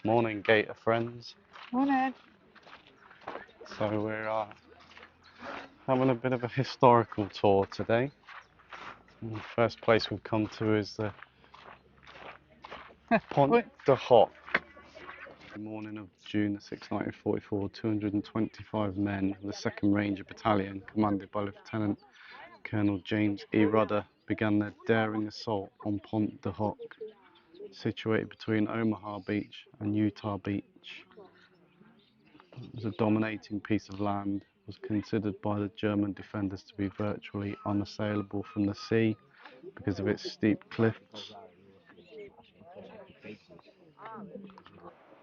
Morning, Gator friends. Morning. So we're having a bit of a historical tour today. And the first place we've come to is the Pont de Hoc. The morning of June 6, 1944, 225 men of the 2nd Ranger Battalion, commanded by Lieutenant Colonel James E. Rudder, began their daring assault on Pont de Hoc, situated between Omaha Beach and Utah Beach. It was a dominating piece of land, was considered by the German defenders to be virtually unassailable from the sea because of its steep cliffs.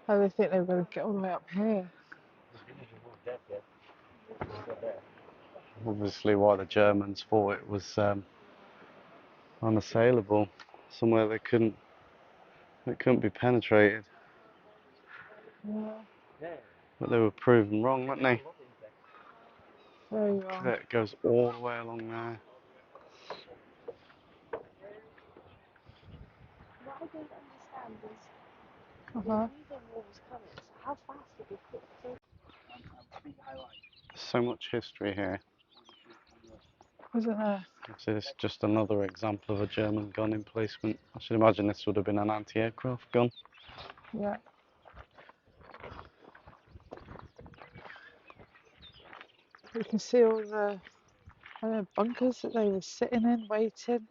How do they think they were going to get all the way up here? Obviously why the Germans thought it was unassailable, somewhere it couldn't be penetrated. Yeah. But they were proven wrong, weren't they? Very wrong. It goes all the way along there. What I don't understand is Uh-huh. we knew the war was coming, so how fast did we put through? So much history here. Wasn't there? So this is just another example of a German gun emplacement. I should imagine this would have been an anti-aircraft gun. Yeah. You can see all the bunkers that they were sitting in, waiting.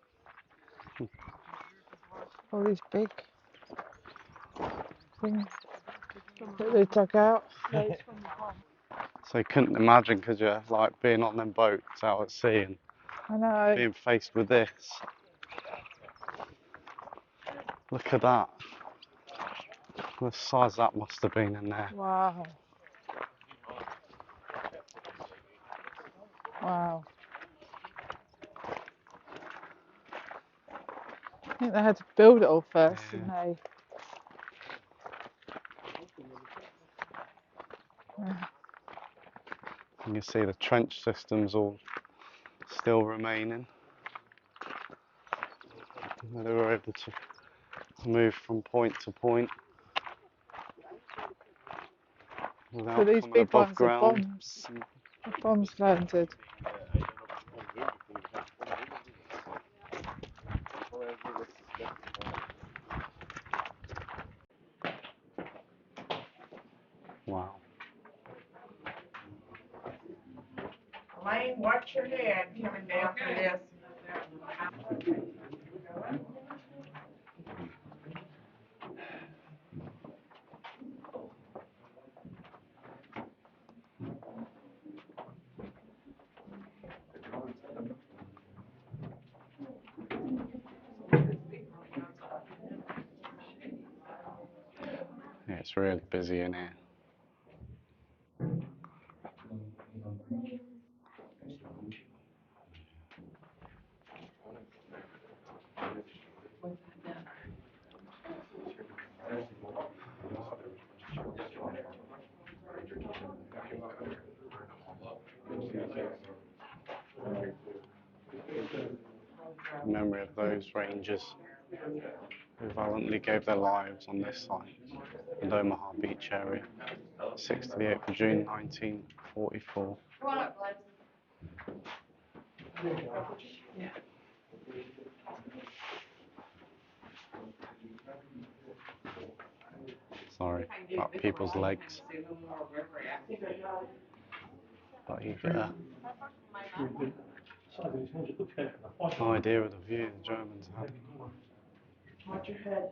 All these big things that they dug out. So you couldn't imagine, could you, like being on them boats out at sea and I know. being faced with this. Look at that. The size that must have been in there. Wow. Wow. I think they had to build it all first, didn't they? Yeah. You can see the trench systems all still remaining. They were able to move from point to point without So these coming big above ones ground. are bombs. The bombs landed. Wow. Lane, watch your head coming down for this. Yeah, it's really busy in here. In memory of those Rangers who valiantly gave their lives on this site, the Omaha Beach area, 6th to the 8th of June 1944. Sorry about people's legs, but you get an idea of the view the Germans had. Watch your head.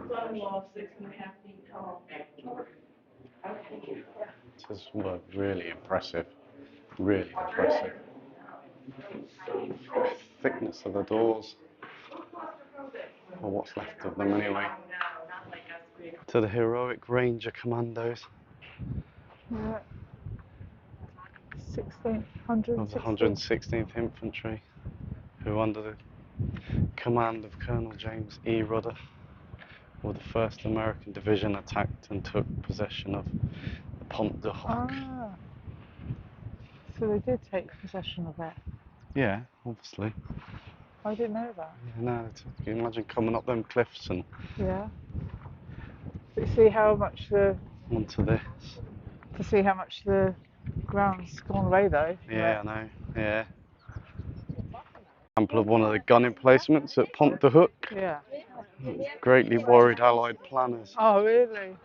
Son-in-law, 6.5 feet tall. This was really impressive, really impressive. Thickness of the doors, or what's left of them anyway. To the heroic Ranger Commandos Yeah. 16th, of the 116th. 116th Infantry, who under the command of Colonel James E. Rudder, were the 1st American Division attacked and took possession of the Pont de Hoc. Ah. So they did take possession of it. Yeah, obviously. I didn't know that. No, can you imagine coming up them cliffs and Yeah. But see how much the onto this? ground's gone away though. Yeah, I know. Yeah. Example of one of the gun emplacements at Pont de Hook. Yeah. Greatly worried Allied planners. Oh really?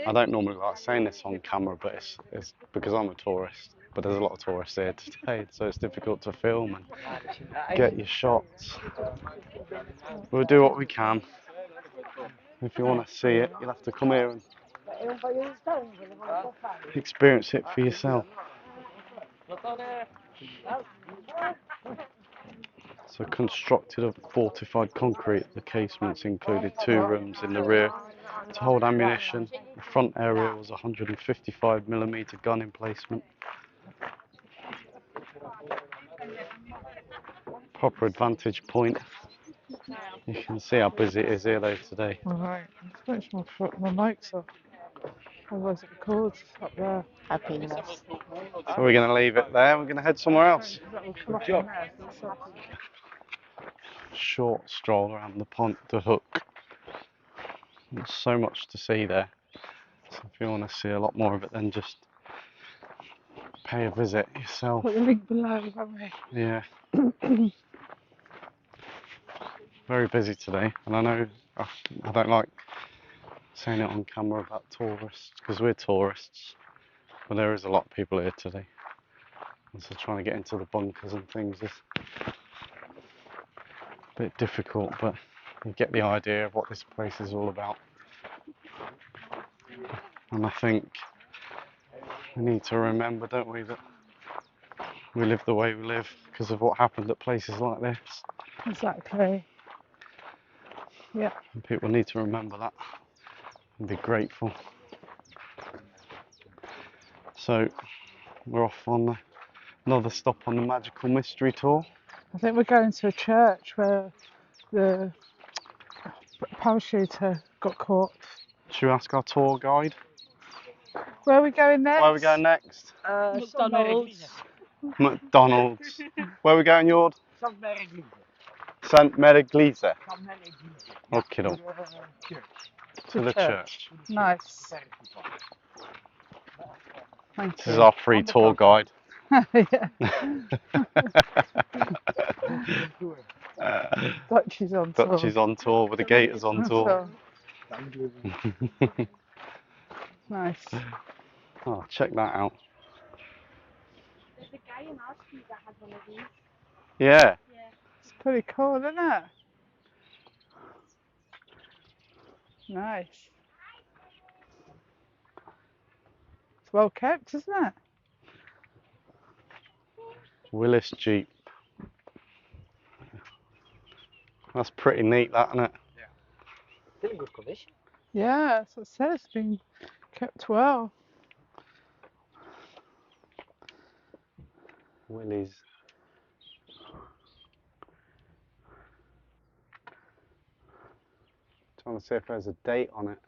I don't normally like saying this on camera, but it's because I'm a tourist. But there's a lot of tourists here today, so it's difficult to film and get your shots. We'll do what we can. If you want to see it, you'll have to come here and experience it for yourself. So constructed of fortified concrete, the casements included 2 rooms in the rear to hold ammunition. The front area was a 155mm gun emplacement. Proper advantage point. You can see how busy it is here though today. Alright. Let's switch my mics off. Otherwise it records up there. Happiness. So we're going to leave it there. We're going to head somewhere else. That will come up in there, so it's up. Short stroll around the Pont de Hook. There's so much to see there. So if you want to see a lot more of it, then just pay a visit yourself. Put the link below, haven't we? Yeah. Very busy today, and I know I don't like saying it on camera about tourists because we're tourists, but there is a lot of people here today. And so trying to get into the bunkers and things is a bit difficult, but you get the idea of what this place is all about. And I think we need to remember, don't we, that we live the way we live because of what happened at places like this. Exactly. Yeah. And people need to remember that and be grateful. So we're off on another stop on the Magical Mystery Tour. I think we're going to a church where the parachuter got caught. Should we ask our tour guide? Where are we going next? Where are we going next? McDonald's. McDonald's. Where are we going, Jord? St. Mary-Église. Okay, to the church. Nice. Thank This is you. our free tour guide. Yeah. Dutchie's on tour. Dutchie's on tour with the Gators on tour. Nice. Oh, check that out. There's a guy in our street that has one of these. Yeah. It's pretty cool, isn't it? Nice. It's well kept, isn't it? Willis Jeep. That's pretty neat, that, isn't it? Still in good condition. Yeah, that's what it says. It's been kept well. Willie's. Trying to see if there's a date on it.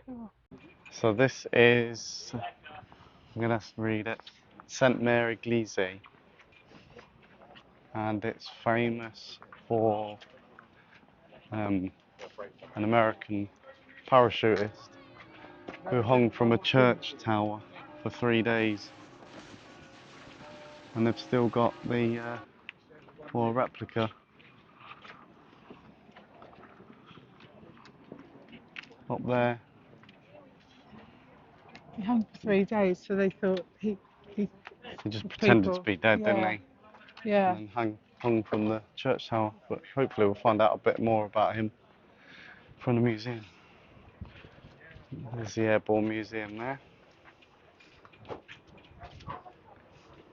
Cool. So this is, I'm going to read it, St. Mary-Église, and it's famous for an American parachutist who hung from a church tower for 3 days, and they've still got the replica up there. He hung for 3 days, so they thought he He just pretended to people- be dead, didn't yeah. he? yeah. And then hung from the church tower. But hopefully we'll find out a bit more about him from the museum. There's the Airborne Museum there.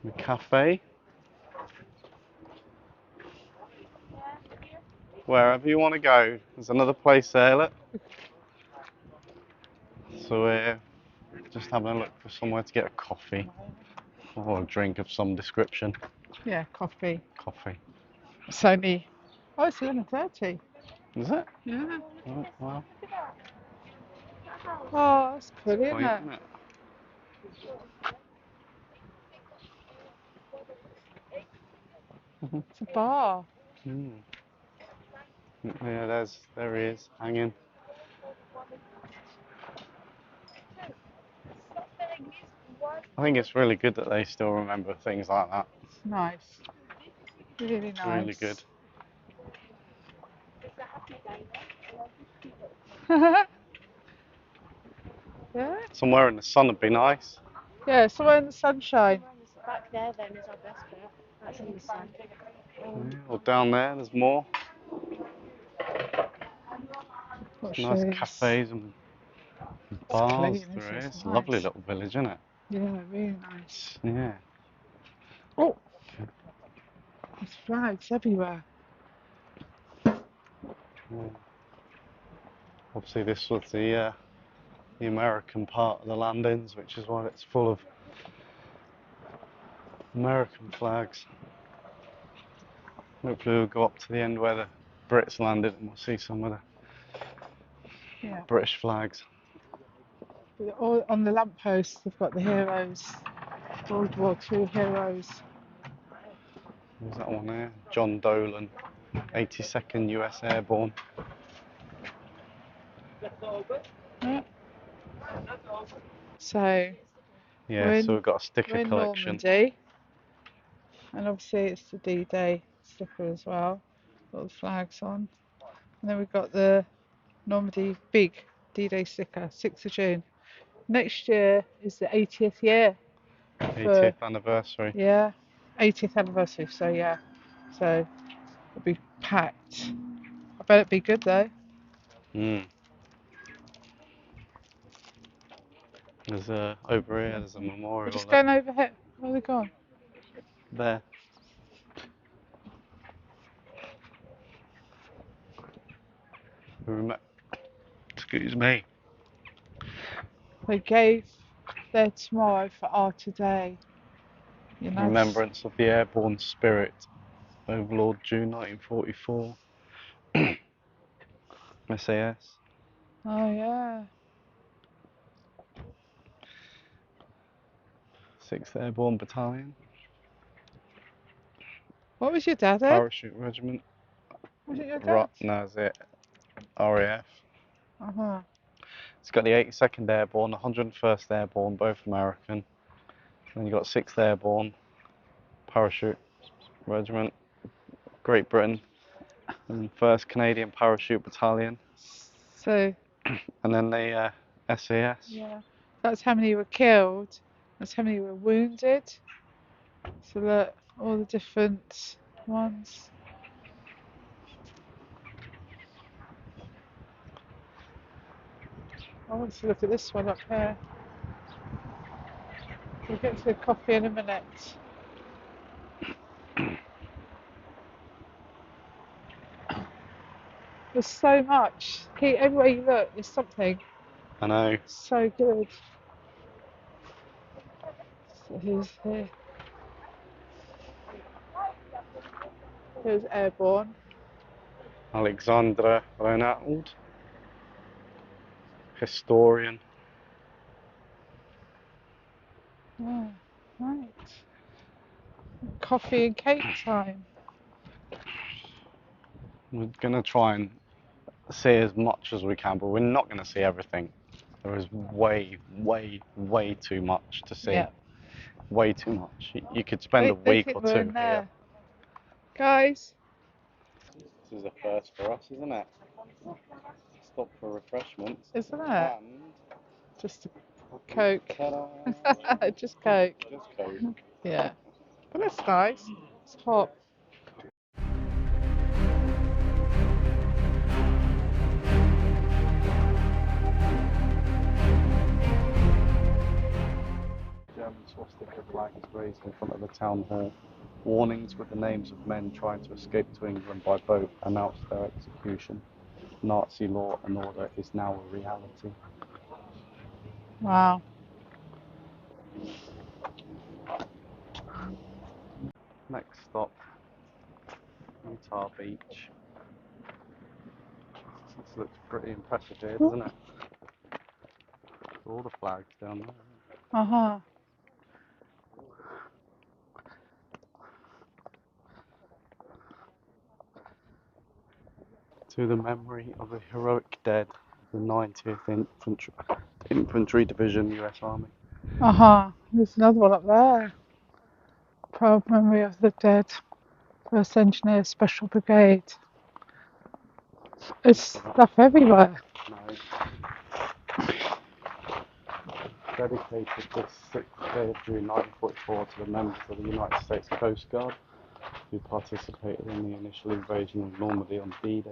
The cafe. Wherever you want to go. There's another place there, look. So we're just having a look for somewhere to get a coffee or a drink of some description. Yeah, coffee. Coffee. It's only, oh, it's 11:30. Is it? Yeah. Oh, well, Oh, that's pretty, It's isn't quaint, it? isn't it? It's a bar. Mm. Yeah, there he is, hanging. I think it's really good that they still remember things like that. It's nice. Really It's really good. nice. Yeah? Somewhere in the sun would be nice. Yeah, somewhere in the sunshine. Back there then is our best bit. That's in the sun. Yeah, or down there, there's more. What Nice shows? cafes and It's clean, bars isn't there it? is. It's It's a lovely nice. little village, isn't it? Yeah, really nice. Yeah. Oh, there's flags everywhere. Yeah. Obviously, this was the American part of the landings, which is why it's full of American flags. Hopefully, we'll go up to the end where the Brits landed, and we'll see some of the Yeah. British flags. All on the lampposts, they've got the heroes, World War II heroes. There's that one there, John Dolan, 82nd US Airborne. Yeah. So Yeah, so we've got a sticker we're in collection. Normandy, and obviously it's the D-Day sticker as well. Got the flags on, and then we've got the Normandy big D-Day sticker, 6th of June. Next year is the 80th year for 80th anniversary. 80th anniversary. So yeah, so it'll be packed. I bet it'd be good though. Mm. There's over here, there's a We're memorial just going over here. Where are they gone? there. Excuse me. They gave their tomorrow for our today. You know. Remembrance of the airborne spirit. Overlord, June 1944. SAS. Oh yeah. 6th Airborne Battalion. What was your dad in? Parachute Regiment. Was it your dad? No, is it RAF? Uh-huh. It's got the 82nd Airborne, 101st Airborne, both American. Then you've got 6th Airborne, Parachute Regiment, Great Britain, and 1st Canadian Parachute Battalion. So And then the SAS. yeah, that's how many were killed. That's how many were wounded. So look, all the different ones. I want to look at this one up here. We'll get to the coffee in a minute. There's so much. Everywhere you look, there's something. I know. So good. So who's here? Here's Airborne. Alexandra Reinald, historian. Oh, right. Coffee and cake time. We're going to try and see as much as we can, but we're not going to see everything. There is way, way, way too much to see. Yeah. Way too much. You could spend a They week think or we're two in here. there. Guys. This is a first for us, isn't it? Stop for refreshments. Isn't it? And Just a Coke. ta-da! Just Coke. Just Coke. Yeah. But that's nice. It's hot. German swastika flag is raised in front of the town hall. Warnings with the names of men trying to escape to England by boat announce their execution. Nazi law and order is now a reality. Wow. Next stop, Utah Beach. This looks pretty impressive here, doesn't it? all the flags down there. Uh-huh. To the memory of the heroic dead of the 90th Infantry Division, US Army. Uh-huh. There's another one up there. Proud memory of the dead. 1st Engineer Special Brigade. It's stuff everywhere. No. Dedicated this 6th day of June 1944 to the members of the United States Coast Guard who participated in the initial invasion of Normandy on D-Day.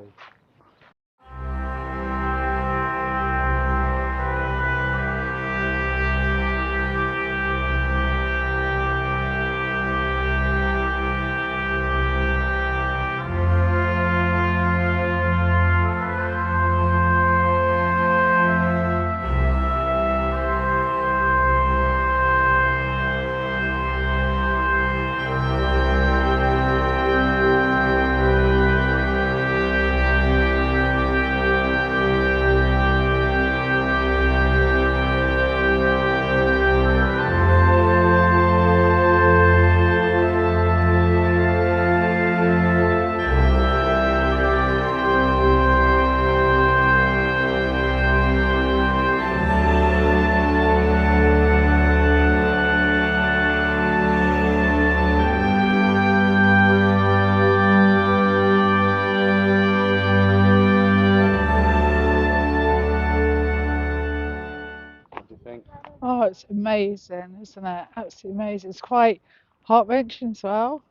What do you think? Oh, it's amazing, isn't it? Absolutely amazing. It's quite heart-wrenching as well.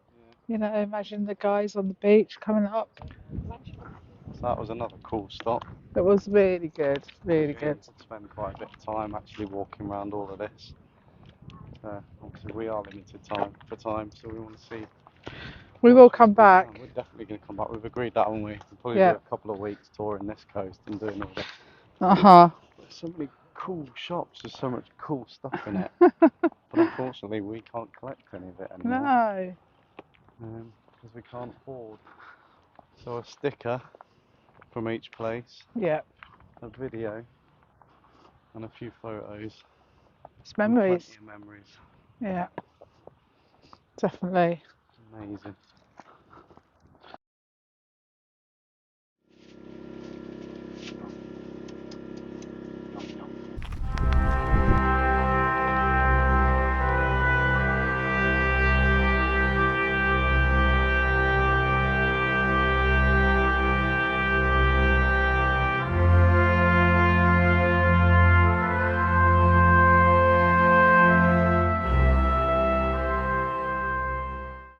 Yeah. You know, imagine the guys on the beach coming up. So that was another cool stop. It was really good, really good. We did spend quite a bit of time actually walking around all of this. Obviously we are limited for time, so we want to see. We will come back. We're definitely going to come back. We've agreed that, haven't we? We'll probably do Yeah. a couple of weeks touring this coast and doing all this. Uh-huh. There's so many cool shops. There's so much cool stuff in it. But unfortunately, we can't collect any of it anymore. No. Because we can't afford. So a sticker from each place, Yeah. a video, and a few photos. It's And memories. plenty of memories. Yeah. Definitely. Amazing.